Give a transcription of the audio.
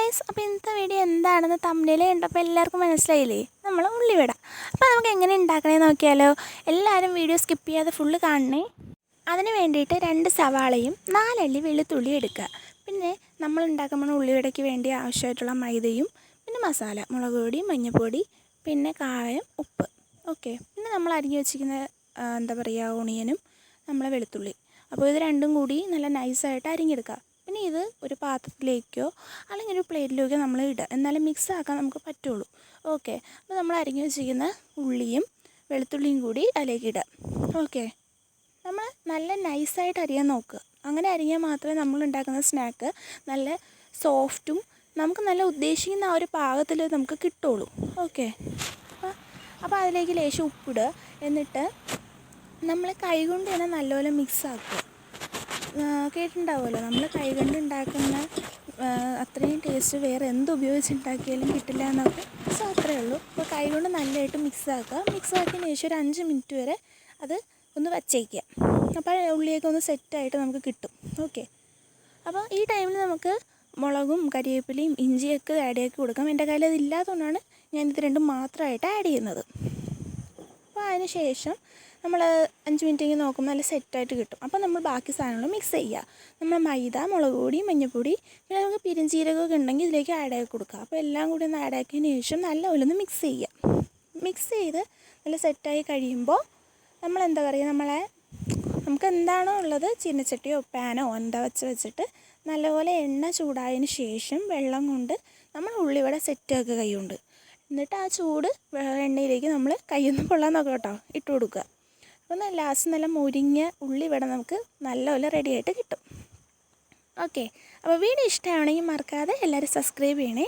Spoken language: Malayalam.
ഗൈസ്, അപ്പോൾ ഇന്നത്തെ വീഡിയോ എന്താണെന്ന് തമ്മിൽ കണ്ടപ്പോൾ എല്ലാവർക്കും മനസ്സിലായില്ലേ? നമ്മൾ ഉള്ളിവട. അപ്പോൾ നമുക്ക് എങ്ങനെ ഉണ്ടാക്കണമെന്ന് നോക്കിയാലോ? എല്ലാവരും വീഡിയോ സ്കിപ്പ് ചെയ്യാതെ ഫുള്ള് കാണണേ. അതിന് വേണ്ടിയിട്ട് 2 സവാളയും 4 അല്ലി വെളുത്തുള്ളി എടുക്കുക. പിന്നെ നമ്മൾ ഉണ്ടാക്കുമ്പോൾ ഉള്ളിവടയ്ക്ക് വേണ്ടി ആവശ്യമായിട്ടുള്ള മൈദയും പിന്നെ മസാല, മുളക് പൊടി, മഞ്ഞൾപ്പൊടി, പിന്നെ കായം, ഉപ്പ്. ഓക്കെ, പിന്നെ നമ്മൾ അരിഞ്ഞ് വെച്ചിരിക്കുന്ന ഓണിയനും നമ്മളെ വെളുത്തുള്ളി. അപ്പോൾ ഇത് രണ്ടും കൂടി നല്ല നൈസായിട്ട് അരിഞ്ഞെടുക്കുക. പിന്നെ ഇത് ഒരു പാത്രത്തിലേക്കോ അല്ലെങ്കിൽ ഒരു പ്ലേറ്റിലേക്കോ നമ്മൾ ഇടുക, എന്നാലും മിക്സ് ആക്കാൻ നമുക്ക് പറ്റുള്ളൂ. ഓക്കെ, അപ്പോൾ നമ്മൾ അരിഞ്ഞു വെച്ചിരിക്കുന്ന ഉള്ളിയും വെളുത്തുള്ളിയും കൂടി അതിലേക്ക് ഇടുക. ഓക്കെ, നമ്മൾ നല്ല നൈസായിട്ട് അരിയാൻ നോക്കുക. അങ്ങനെ അരിഞ്ഞാൽ മാത്രമേ നമ്മൾ ഉണ്ടാക്കുന്ന സ്നാക്ക് നല്ല സോഫ്റ്റും നമുക്ക് നല്ല ഉദ്ദേശിക്കുന്ന ആ ഒരു പാകത്തിൽ നമുക്ക് കിട്ടുള്ളൂ. ഓക്കെ, അപ്പോൾ അതിലേക്ക് ലേശം ഉപ്പിടുക. എന്നിട്ട് നമ്മൾ കൈകൊണ്ട് തന്നെ നല്ലപോലെ മിക്സ് ആക്കുക. കേട്ടിട്ടുണ്ടാവുമല്ലോ, നമ്മൾ കൈകൊണ്ട് ഉണ്ടാക്കുന്ന അത്രയും ടേസ്റ്റ് വേറെ എന്ത് ഉപയോഗിച്ചുണ്ടാക്കിയാലും കിട്ടില്ല എന്നൊക്കെ. സോ അത്രയേ ഉള്ളൂ. അപ്പോൾ കൈകൊണ്ട് നല്ലതായിട്ട് മിക്സ് ആക്കുക. മിക്സ് ആക്കിയതിന് ശേഷം ഒരു 5 മിനിറ്റ് വരെ അത് ഒന്ന് വച്ചേക്കുക. അപ്പോൾ ഉള്ളിയൊക്കെ ഒന്ന് സെറ്റായിട്ട് നമുക്ക് കിട്ടും. ഓക്കെ, അപ്പോൾ ഈ ടൈമിൽ നമുക്ക് മുളകും കരിവേപ്പിലയും ഇഞ്ചിയൊക്കെ ആഡ് ആക്കി കൊടുക്കാം. എൻ്റെ കയ്യിൽ അതില്ലാത്തതുകൊണ്ടാണ് ഞാനിത് രണ്ടും മാത്രമായിട്ട് ആഡ് ചെയ്യുന്നത്. അപ്പോൾ അതിന് ശേഷം നമ്മൾ 5 മിനിറ്റ് നോക്കുമ്പോൾ നല്ല സെറ്റായിട്ട് കിട്ടും. അപ്പോൾ നമ്മൾ ബാക്കി സാധനങ്ങൾ മിക്സ് ചെയ്യുക. നമ്മൾ മൈദ, മുളക് പൊടി, മഞ്ഞൾപ്പൊടി, പിന്നെ നമുക്ക് പെരുംജീരകമൊക്കെ ഉണ്ടെങ്കിൽ ഇതിലേക്ക് ആഡ് ആക്കി കൊടുക്കുക. അപ്പോൾ എല്ലാം കൂടി ഒന്ന് ആഡ് ആക്കിയതിന് ശേഷം നല്ലപോലെ ഒന്ന് മിക്സ് ചെയ്യുക. മിക്സ് ചെയ്ത് നല്ല സെറ്റായി കഴിയുമ്പോൾ നമ്മൾ നമുക്ക് എന്താണോ ഉള്ളത്, ചീനച്ചട്ടിയോ പാനോ എന്താ വെച്ചിട്ട് നല്ലപോലെ എണ്ണ ചൂടായതിന് ശേഷം വെള്ളം കൊണ്ട് നമ്മൾ ഉള്ളിവട സെറ്റാക്കുക കൈകൊണ്ട്. എന്നിട്ട് ആ ചൂട് എണ്ണയിലേക്ക് നമ്മൾ കയ്യൊന്നും പൊള്ളാൻ നോക്കാം കേട്ടോ, ഇട്ട് കൊടുക്കുക. അപ്പോൾ ലാസ്റ്റ് നല്ല മുരിഞ്ഞ ഉള്ളിവട നമുക്ക് നല്ലപോലെ റെഡിയായിട്ട് കിട്ടും. ഓക്കെ, അപ്പോൾ വീഡിയോ ഇഷ്ടമാണെങ്കിൽ മറക്കാതെ എല്ലാവരും സബ്സ്ക്രൈബ് ചെയ്യണേ.